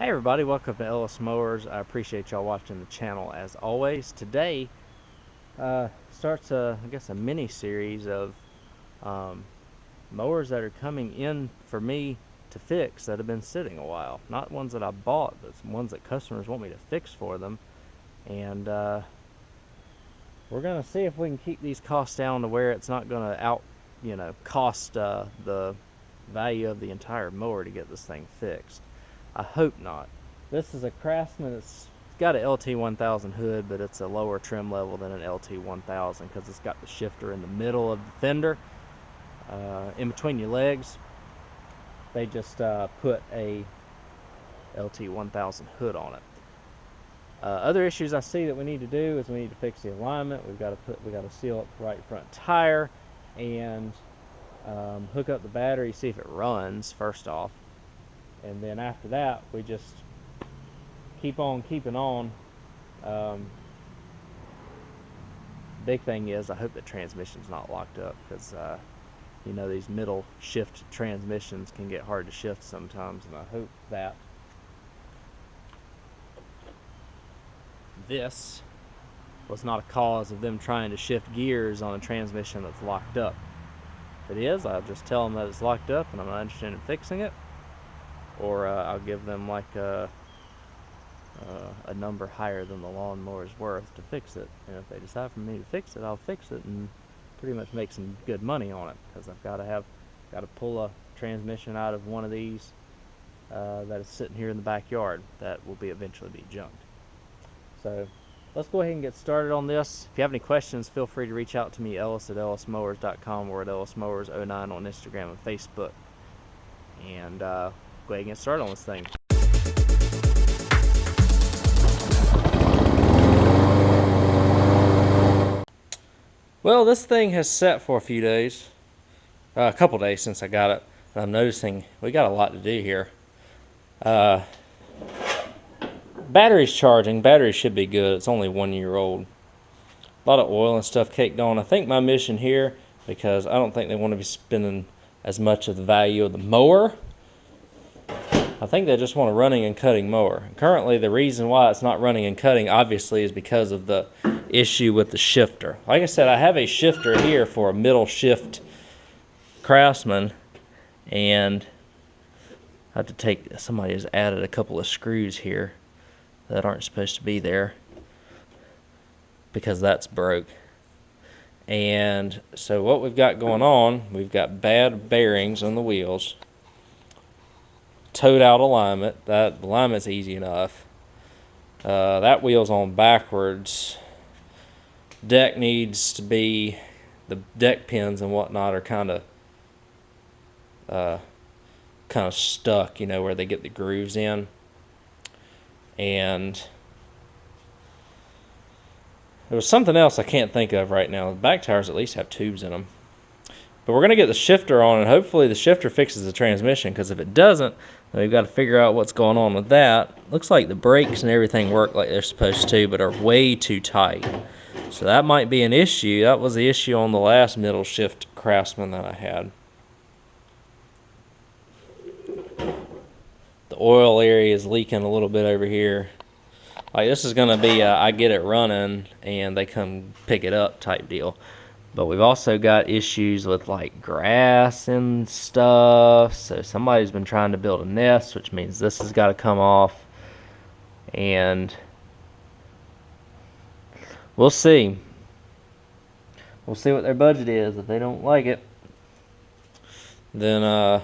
Hey everybody, welcome to Ellis Mowers. I appreciate y'all watching the channel as always. Today starts I guess a mini series of mowers that are coming in for me to fix that have been sitting a while. Not ones that I bought, but ones that customers want me to fix for them. And we're gonna see if we can keep these costs down to where it's not gonna cost the value of the entire mower to get this thing fixed. I hope not. This is a Craftsman. It's got an LT1000 hood, but it's a lower trim level than an LT1000 because it's got the shifter in the middle of the fender, in between your legs. They just put a LT1000 hood on it. Other issues I see that we need to do is we need to fix the alignment. We got to seal up the right front tire and hook up the battery, see if it runs first off. And then after that, we just keep on keeping on. Big thing is, I hope the transmission's not locked up, because you know, these middle shift transmissions can get hard to shift sometimes, and I hope that this was not a cause of them trying to shift gears on a transmission that's locked up. If it is, I'll just tell them that it's locked up and I'm not interested in fixing it. Or I'll give them like a number higher than the lawnmower's worth to fix it. And if they decide for me to fix it, I'll fix it and pretty much make some good money on it, because I've got to pull a transmission out of one of these that is sitting here in the backyard that will eventually be junked. So let's go ahead and get started on this. If you have any questions, feel free to reach out to me, Ellis at ellismowers.com, or at ellismowers09 on Instagram and Facebook. And go ahead and get started on this thing. Well, this thing has sat for a few days, a couple days since I got it, and I'm noticing we got a lot to do here. Battery's charging. Battery should be good. It's only 1 year old. A lot of oil and stuff caked on. I think my mission here, because I don't think they want to be spending as much of the value of the mower, I think they just want a running and cutting mower. Currently, the reason why it's not running and cutting, obviously, is because of the issue with the shifter. Like I said, I have a shifter here for a middle shift Craftsman, and I have to take, somebody has added a couple of screws here that aren't supposed to be there because that's broke. And so what we've got going on, we've got bad bearings on the wheels, towed out alignment. That alignment's easy enough. That wheel's on backwards. Deck needs to be, the deck pins and whatnot are kind of stuck, you know, where they get the grooves in. And there was something else I can't think of right now. The back tires at least have tubes in them. But we're going to get the shifter on, and hopefully the shifter fixes the transmission, because if it doesn't, then we've got to figure out what's going on with that. Looks like the brakes and everything work like they're supposed to, but are way too tight. So that might be an issue. That was the issue on the last middle shift Craftsman that I had. The oil area is leaking a little bit over here. Like, this is going to be a, I get it running and they come pick it up type deal. But we've also got issues with like grass and stuff. So somebody's been trying to build a nest, which means this has got to come off. And we'll see. We'll see what their budget is. If they don't like it, then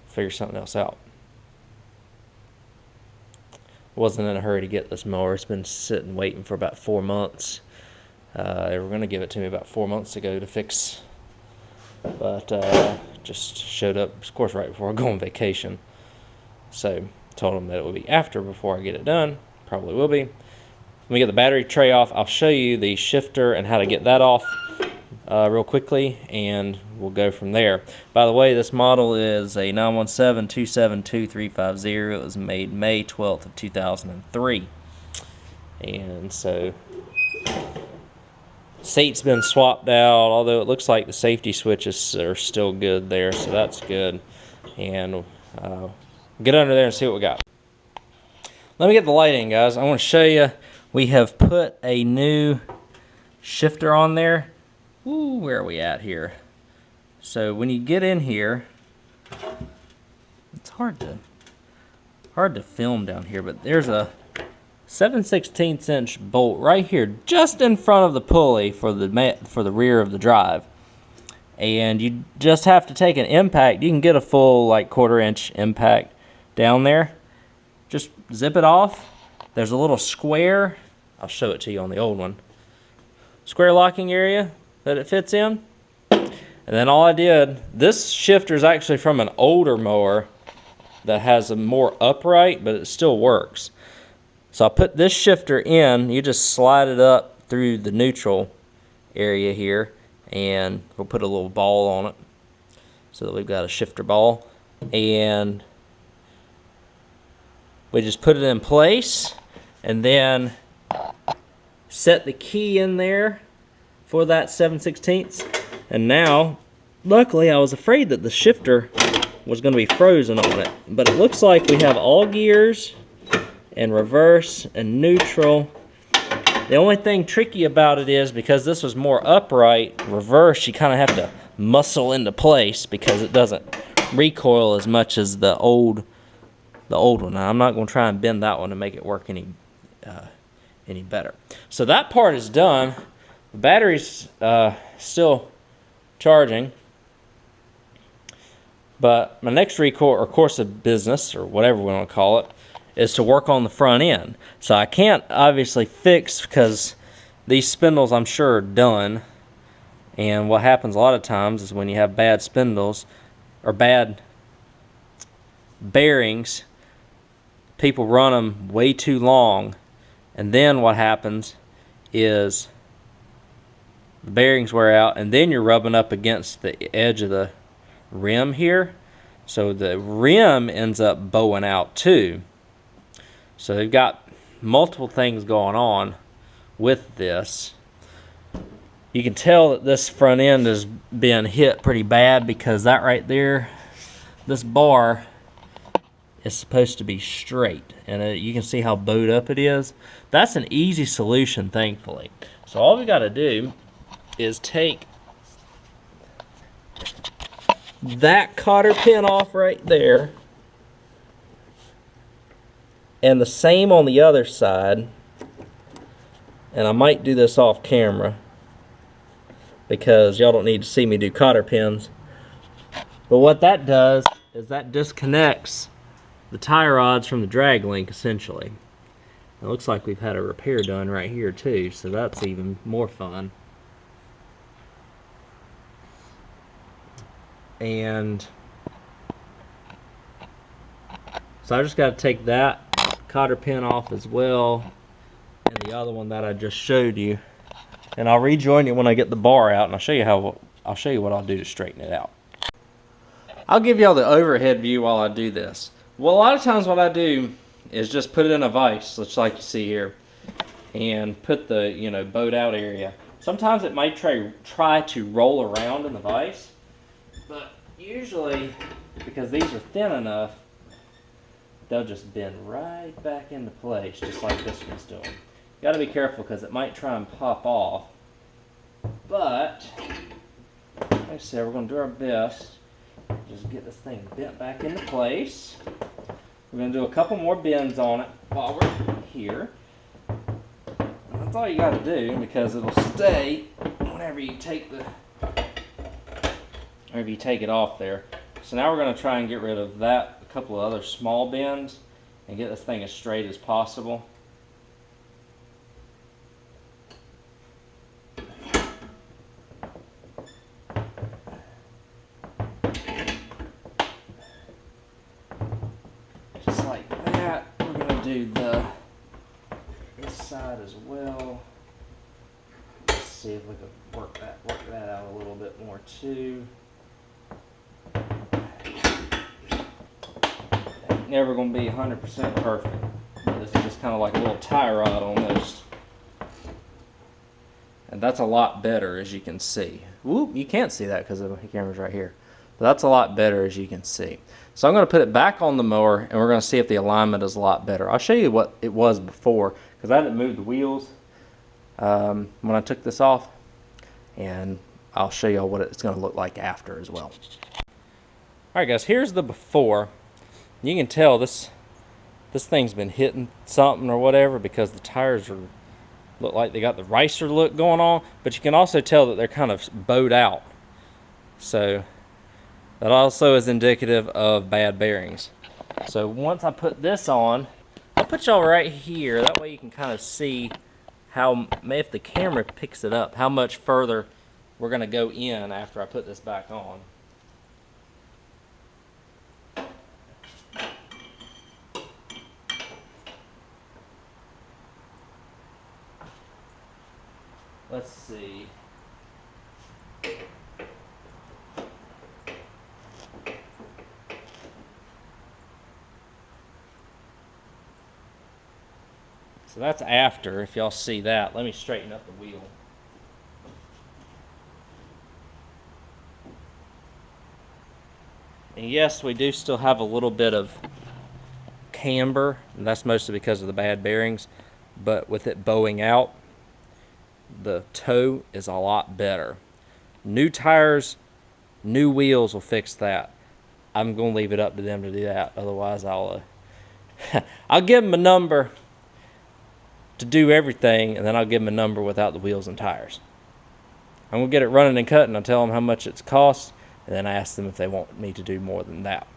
figure something else out. Wasn't in a hurry to get this mower. It's been sitting waiting for about 4 months. They were going to give it to me about 4 months ago to fix, but just showed up, of course, right before I go on vacation. So told them that it would be after, before I get it done. Probably will be. When we get the battery tray off, I'll show you the shifter and how to get that off real quickly, and we'll go from there. By the way, this model is a 917-272-350. It was made May 12th of 2003. And so seat's been swapped out, although it looks like the safety switches are still good there, so that's good. and get under there and see what we got. Let me get the light in, guys. I want to show you, we have put a new shifter on there. Ooh, where are we at here? So when you get in here, it's hard to film down here, but there's a 7/16 inch bolt right here, just in front of the pulley for the rear of the drive. And you just have to take an impact. You can get a full like 1/4 inch impact down there. Just zip it off. There's a little square, I'll show it to you on the old one, square locking area that it fits in. And then all I did, this shifter is actually from an older mower that has a more upright, but it still works. So I put this shifter in, you just slide it up through the neutral area here, and we'll put a little ball on it so that we've got a shifter ball. And we just put it in place and then set the key in there for that 7/16. And now, luckily I was afraid that the shifter was going to be frozen on it, but it looks like we have all gears and reverse and neutral. The only thing tricky about it is because this was more upright, reverse, you kind of have to muscle into place because it doesn't recoil as much as the old one. Now, I'm not going to try and bend that one to make it work any better. So that part is done. The battery's still charging. But my next course of business, or whatever we want to call it, is to work on the front end. So I can't obviously fix because these spindles I'm sure are done. And what happens a lot of times is when you have bad spindles or bad bearings, people run them way too long, and then what happens is the bearings wear out, and then you're rubbing up against the edge of the rim here, so the rim ends up bowing out too. So they've got multiple things going on with this. You can tell that this front end has been hit pretty bad because that right there, this bar is supposed to be straight, and you can see how bowed up it is. That's an easy solution, thankfully. So all we got to do is take that cotter pin off right there, and the same on the other side. And I might do this off camera because y'all don't need to see me do cotter pins. But what that does is that disconnects the tie rods from the drag link, essentially. It looks like we've had a repair done right here too, so that's even more fun. And so I just got to take that cotter pin off as well, and the other one that I just showed you, and I'll rejoin you when I get the bar out, and I'll show you what I'll do to straighten it out. I'll give y'all the overhead view while I do this. Well, a lot of times what I do is just put it in a vise, just like you see here, and put the bowed out area. Sometimes it might try to roll around in the vise, but usually because these are thin enough, they'll just bend right back into place, just like this one's doing. You got to be careful because it might try and pop off, but like I said, we're going to do our best. Just get this thing bent back into place. We're going to do a couple more bends on it while we're here. And that's all you got to do because it'll stay whenever you take it off there. So now we're going to try and get rid of that, a couple of other small bends, and get this thing as straight as possible. Just like that. We're going to do this side as well. Let's see if we can work that out a little bit more too. Never going to be 100% perfect. This is just kind of like a little tie rod almost. And that's a lot better, as you can see. Whoop, you can't see that because the camera's right here. But that's a lot better, as you can see. So I'm going to put it back on the mower, and we're going to see if the alignment is a lot better. I'll show you what it was before, because I didn't move the wheels when I took this off, and I'll show you what it's going to look like after as well. Alright guys, here's the before. You can tell this thing's been hitting something or whatever, because the tires look like they got the ricer look going on, but you can also tell that they're kind of bowed out. So that also is indicative of bad bearings. So once I put this on, I'll put y'all right here, that way you can kind of see how, if the camera picks it up, how much further we're going to go in after I put this back on. Let's see. So that's after, if y'all see that. Let me straighten up the wheel. And yes, we do still have a little bit of camber, and that's mostly because of the bad bearings, but with it bowing out, the toe is a lot better. New tires, new wheels will fix that. I'm going to leave it up to them to do that. Otherwise, I'll give them a number to do everything, and then I'll give them a number without the wheels and tires. I'm going to get it running and cutting. I'll tell them how much it's cost, and then I ask them if they want me to do more than that.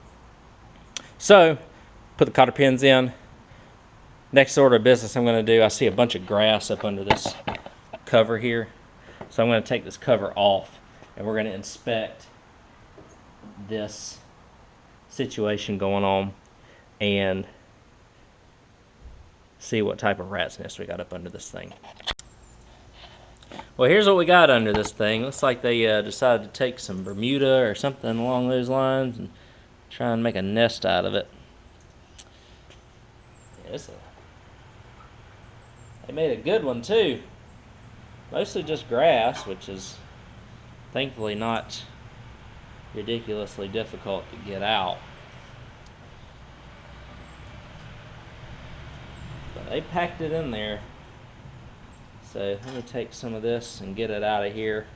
So, put the cotter pins in. Next order of business I'm going to do, I see a bunch of grass up under this cover here, so I'm going to take this cover off, and we're going to inspect this situation going on and see what type of rat's nest we got up under this thing. Well, here's what we got under this thing. Looks like they decided to take some Bermuda or something along those lines and try and make a nest out of it. Yeah, they made a good one too. Mostly just grass, which is thankfully not ridiculously difficult to get out. But they packed it in there. So let me take some of this and get it out of here.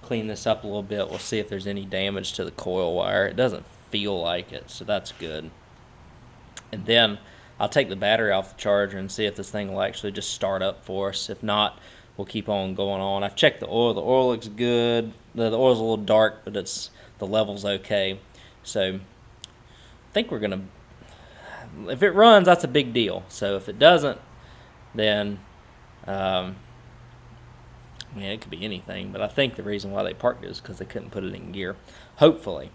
Clean this up a little bit. We'll see if there's any damage to the coil wire. It doesn't feel like it, so that's good. And then I'll take the battery off the charger and see if this thing will actually just start up for us. If not, we'll keep on going on. I've checked the oil. The oil looks good. The oil's a little dark, but the level's okay. So I think we're gonna, if it runs, that's a big deal. So if it doesn't, then yeah, it could be anything. But I think the reason why they parked it is because they couldn't put it in gear. Hopefully.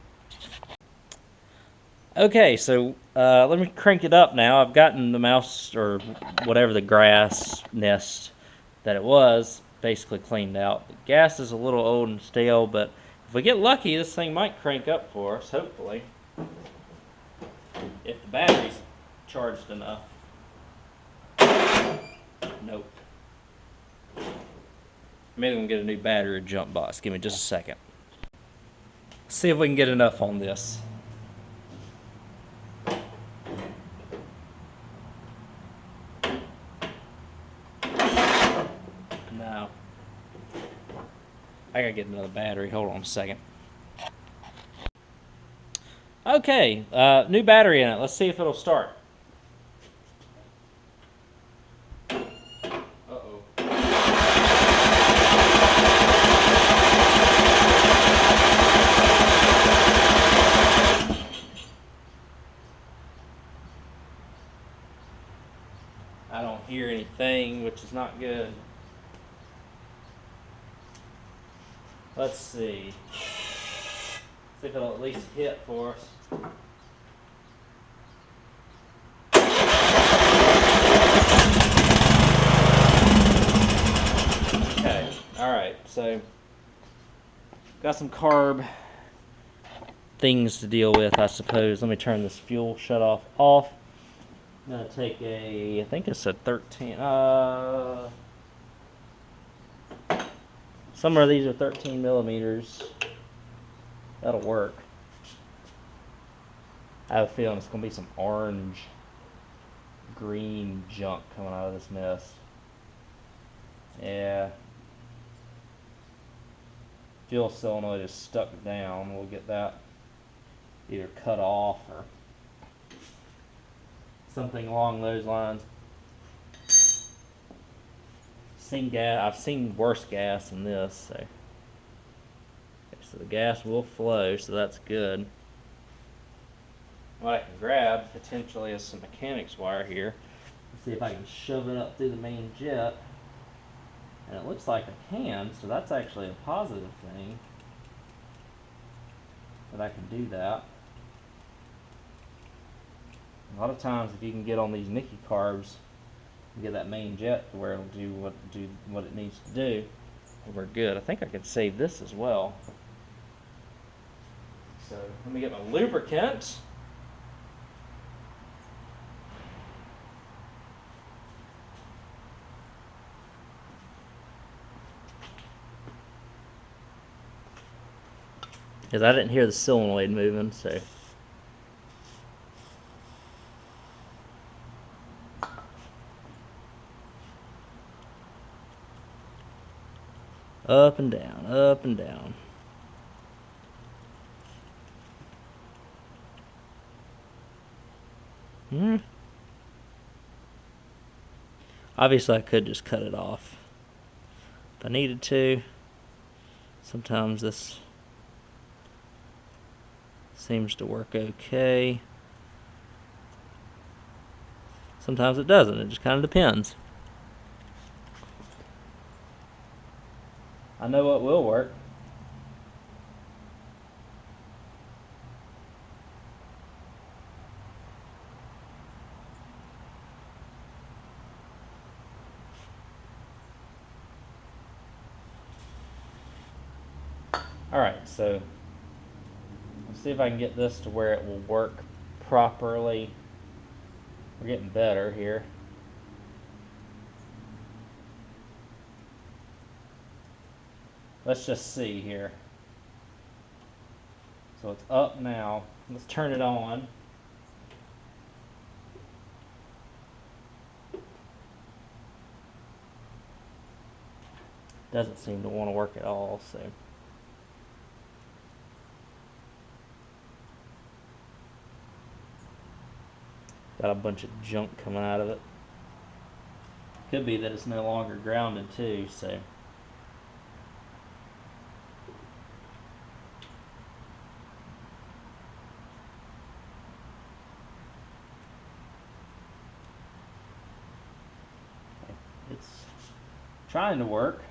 Okay, so let me crank it up now. I've gotten the mouse, or whatever the grass nest that it was, basically cleaned out. The gas is a little old and stale, but if we get lucky, this thing might crank up for us, hopefully. If the battery's charged enough. Nope. Maybe I'm gonna get a new battery or jump box. Give me just a second. See if we can get enough on this. No. I gotta get another battery. Hold on a second. Okay, new battery in it. Let's see if it'll start. I don't hear anything, which is not good. Let's see. See if it'll at least hit for us. Okay, alright, so got some carb things to deal with, I suppose. Let me turn this fuel shut off. I'm gonna take I think it's a 13, some of these are 13 millimeters. That'll work. I have a feeling it's going to be some orange, green junk coming out of this mess. Yeah. Fuel solenoid is stuck down. We'll get that either cut off or something along those lines. I've seen worse gas than this. So, okay, so the gas will flow, so that's good. What I can grab potentially is some mechanics wire here. Let's see if I can shove it up through the main jet. And it looks like I can, so that's actually a positive thing that I can do that. A lot of times if you can get on these Nicky carbs and get that main jet to where it'll do what it needs to do, we're good. I think I could save this as well. So let me get my lubricant. Because I didn't hear the solenoid moving, so. Up and down, up and down. Obviously I could just cut it off if I needed to. Sometimes this seems to work okay. Sometimes it doesn't. It just kind of depends. I know what will work. Alright, so let's see if I can get this to where it will work properly. We're getting better here. Let's just see here. So it's up now. Let's turn it on. Doesn't seem to want to work at all, so. Got a bunch of junk coming out of it. Could be that it's no longer grounded too, so. It's trying to work.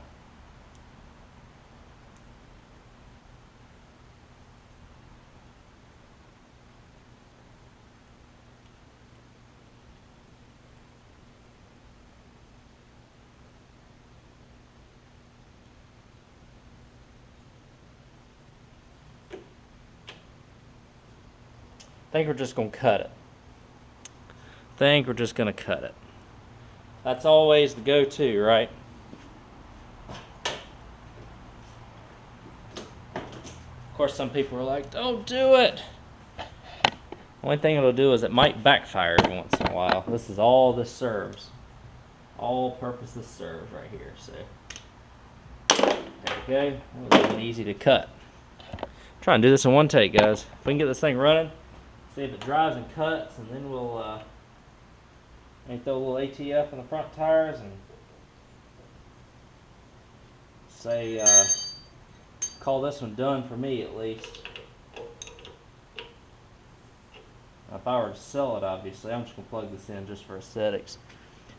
I think we're just going to cut it. That's always the go-to, right? Of course, some people are like, don't do it. Only thing it'll do is it might backfire every once in a while. This is all this serves. All purpose this serves right here. So there we go. That was easy to cut. Try and do this in one take, guys. If we can get this thing running, see if it drives and cuts, and then we'll maybe throw a little ATF in the front tires and say, call this one done for me at least. Now, if I were to sell it, obviously, I'm just going to plug this in just for aesthetics.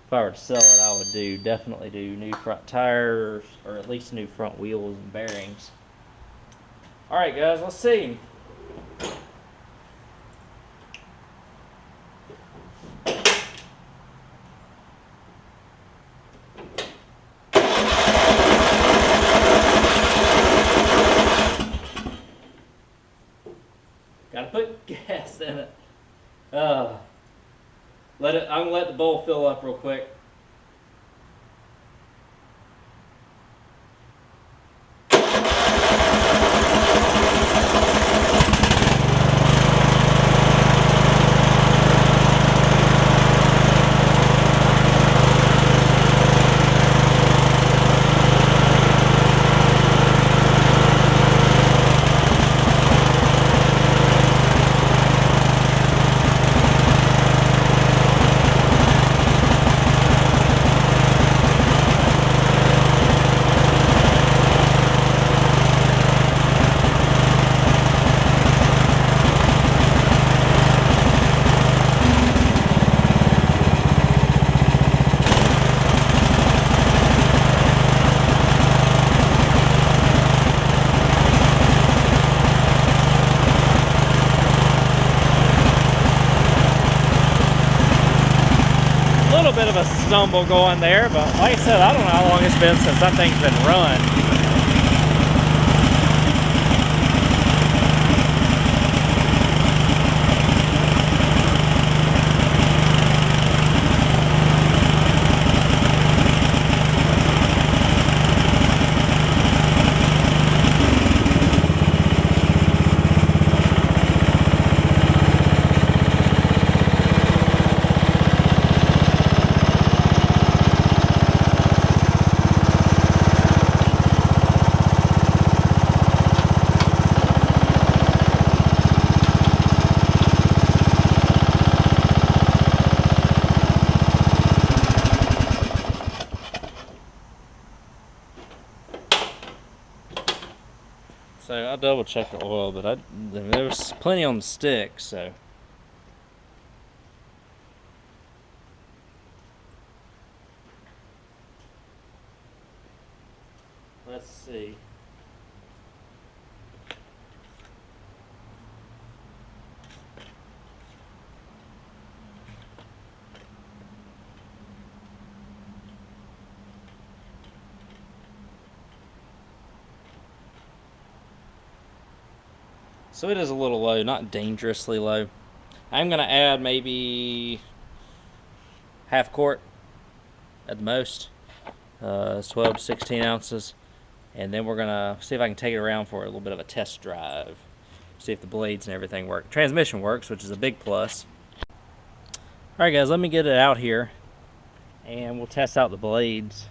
If I were to sell it, I would definitely do new front tires, or at least new front wheels and bearings. Alright guys, let's see. Gotta put gas in it. I'm gonna let the bowl fill up real quick. bit of a stumble going there, but like I said, I don't know how long it's been since that thing's been run. So I double checked the oil, but there was plenty on the stick, so. Let's see. So it is a little low, not dangerously low. I'm going to add maybe half quart at the most. It's 12 to 16 ounces. And then we're going to see if I can take it around for a little bit of a test drive. See if the blades and everything work. Transmission works, which is a big plus. Alright guys, let me get it out here. And we'll test out the blades.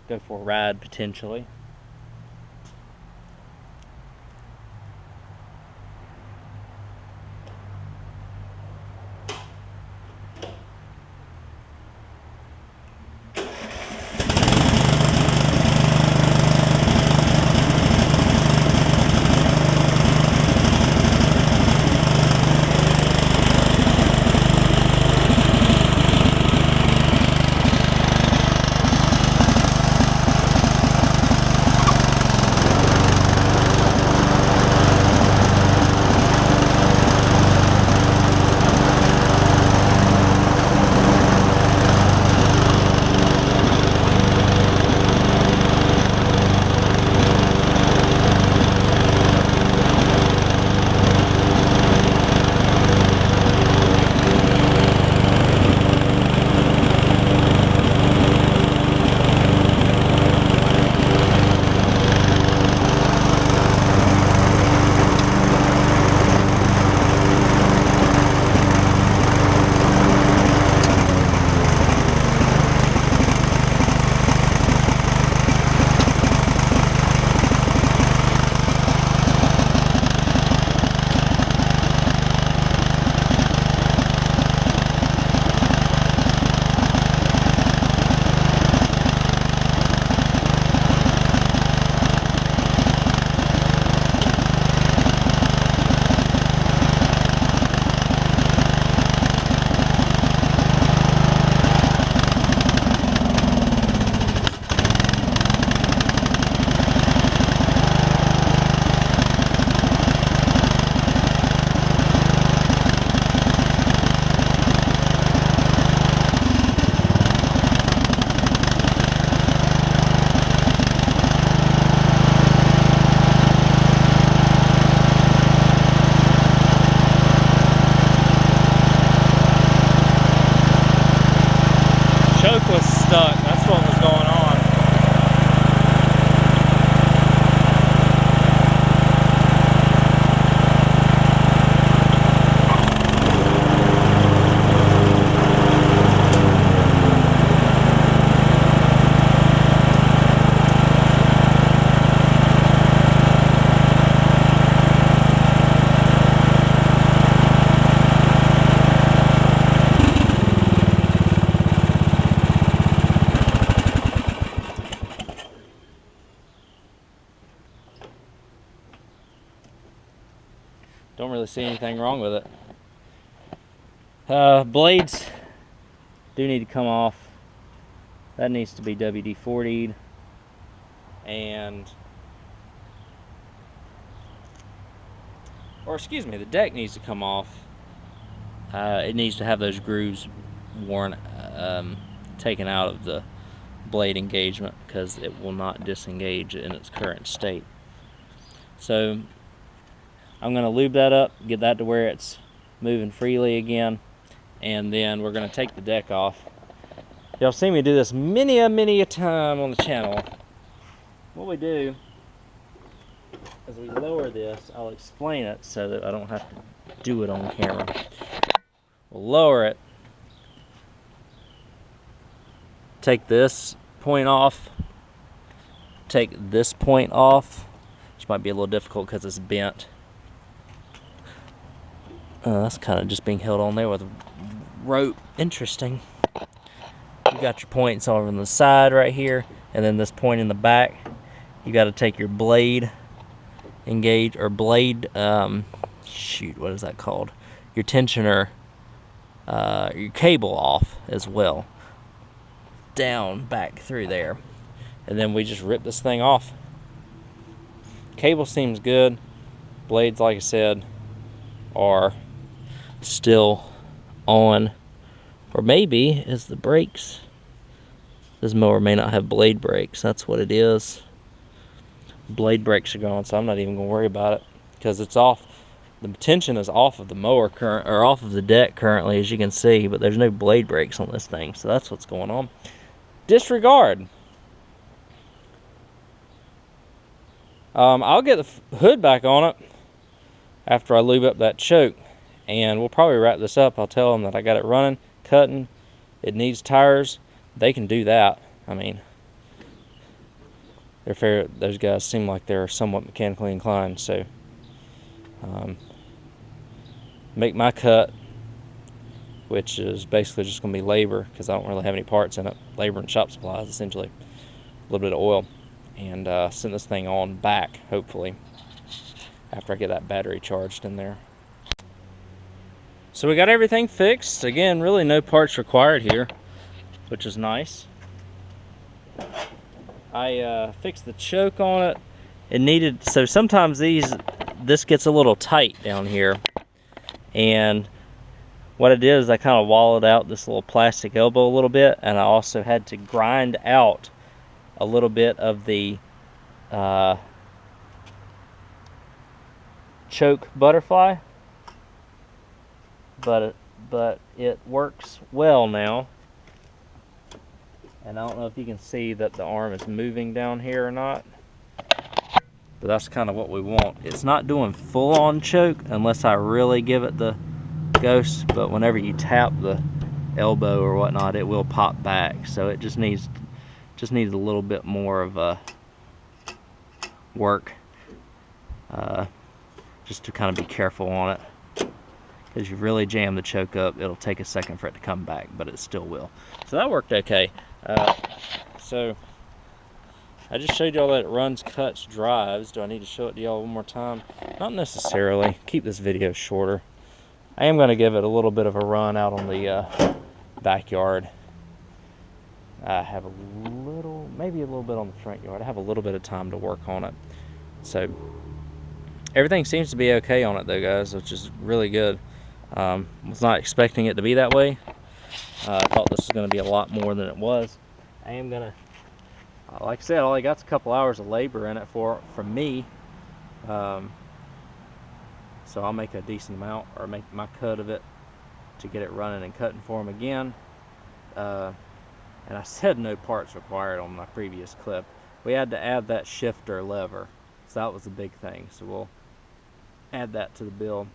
Go for a ride potentially. Stuck. That's what was going on. Don't really see anything wrong with it. Blades do need to come off. That needs to be WD-40'd. And, or excuse me, the deck needs to come off. It needs to have those grooves worn taken out of the blade engagement because it will not disengage in its current state. So I'm going to lube that up, get that to where it's moving freely again, and then we're going to take the deck off. Y'all seen me do this many a time on the channel. What we do is we lower this. I'll explain it so that I don't have to do it on camera. We'll lower it, take this point off, take this point off, which might be a little difficult because it's bent. That's kind of just being held on there with rope. Interesting. You got your points over on the side right here, and then this point in the back. You got to take your blade engage, or blade, shoot, what is that called? Your tensioner, your cable off as well. Down, back through there. And then we just rip this thing off. Cable seems good. Blades, like I said, are still on. Or maybe is the brakes. This mower may not have blade brakes. That's what it is. Blade brakes are gone, so I'm not even gonna worry about it because it's off. The tension is off of the mower current, or off of the deck currently, as you can see, but there's no blade brakes on this thing, so that's what's going on. Disregard. I'll get the hood back on it after I lube up that choke, and we'll probably wrap this up. I'll tell them that I got it running, cutting. It needs tires. They can do that. I mean, they're fair. Those guys seem like they're somewhat mechanically inclined. So, make my cut, which is basically just going to be labor because I don't really have any parts in it. Labor and shop supplies, essentially. A little bit of oil, and send this thing on back, hopefully, after I get that battery charged in there. So we got everything fixed. Again, really no parts required here, which is nice. I fixed the choke on it. It needed, so sometimes this gets a little tight down here, and what I did is I kind of wallowed out this little plastic elbow a little bit, and I also had to grind out a little bit of the choke butterfly, but it works well now. And I don't know if you can see that the arm is moving down here or not, but that's kind of what we want. It's not doing full-on choke unless I really give it the ghost, but whenever you tap the elbow or whatnot, it will pop back. So it just needs a little bit more of work, just to kind of be careful on it. Because you really jam the choke up, it'll take a second for it to come back, but it still will. So that worked okay. So I just showed y'all that it runs, cuts, drives. Do I need to show it to y'all one more time? Not necessarily. Keep this video shorter. I am going to give it a little bit of a run out on the backyard. I have maybe a little bit on the front yard. I have a little bit of time to work on it. So everything seems to be okay on it though, guys, which is really good. Was not expecting it to be that way. I thought this was going to be a lot more than it was. I am going to, like I said, all I got's a couple hours of labor in it from me. So I'll make a decent amount, or make my cut of it to get it running and cutting for them again. And I said no parts required on my previous clip. We had to add that shifter lever, so that was a big thing. So we'll add that to the bill.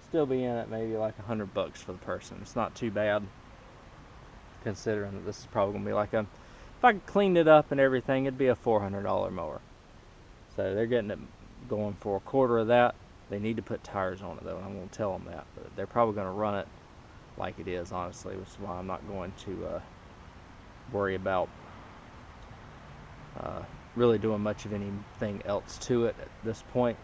Still be in it maybe like $100 for the person. It's not too bad, considering that this is probably gonna be like if I cleaned it up and everything, it'd be a $400 mower. So they're getting it going for a quarter of that. They need to put tires on it though, and I'm gonna tell them that. But they're probably gonna run it like it is, honestly, which is why I'm not going to worry about really doing much of anything else to it at this point.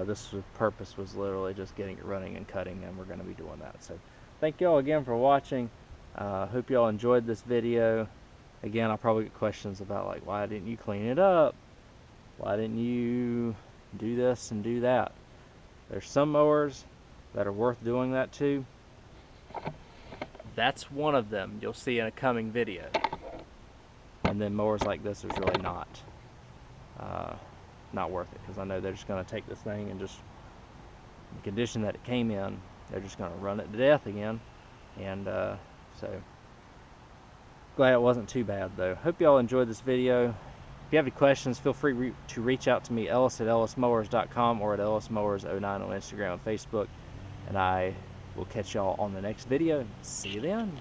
This purpose was literally just getting it running and cutting, and we're going to be doing that. So thank y'all again for watching. Hope y'all enjoyed this video. Again, I'll probably get questions about like, why didn't you clean it up? Why didn't you do this and do that? There's some mowers that are worth doing that to. That's one of them you'll see in a coming video. And then mowers like this is really not worth it, because I know they're just going to take this thing and just, the condition that it came in, they're just going to run it to death again. And so glad it wasn't too bad though. Hope y'all enjoyed this video. If you have any questions, feel free to reach out to me, Ellis at ellismowers.com, or at ellismowers09 on Instagram and Facebook. And I will catch y'all on the next video. See you then.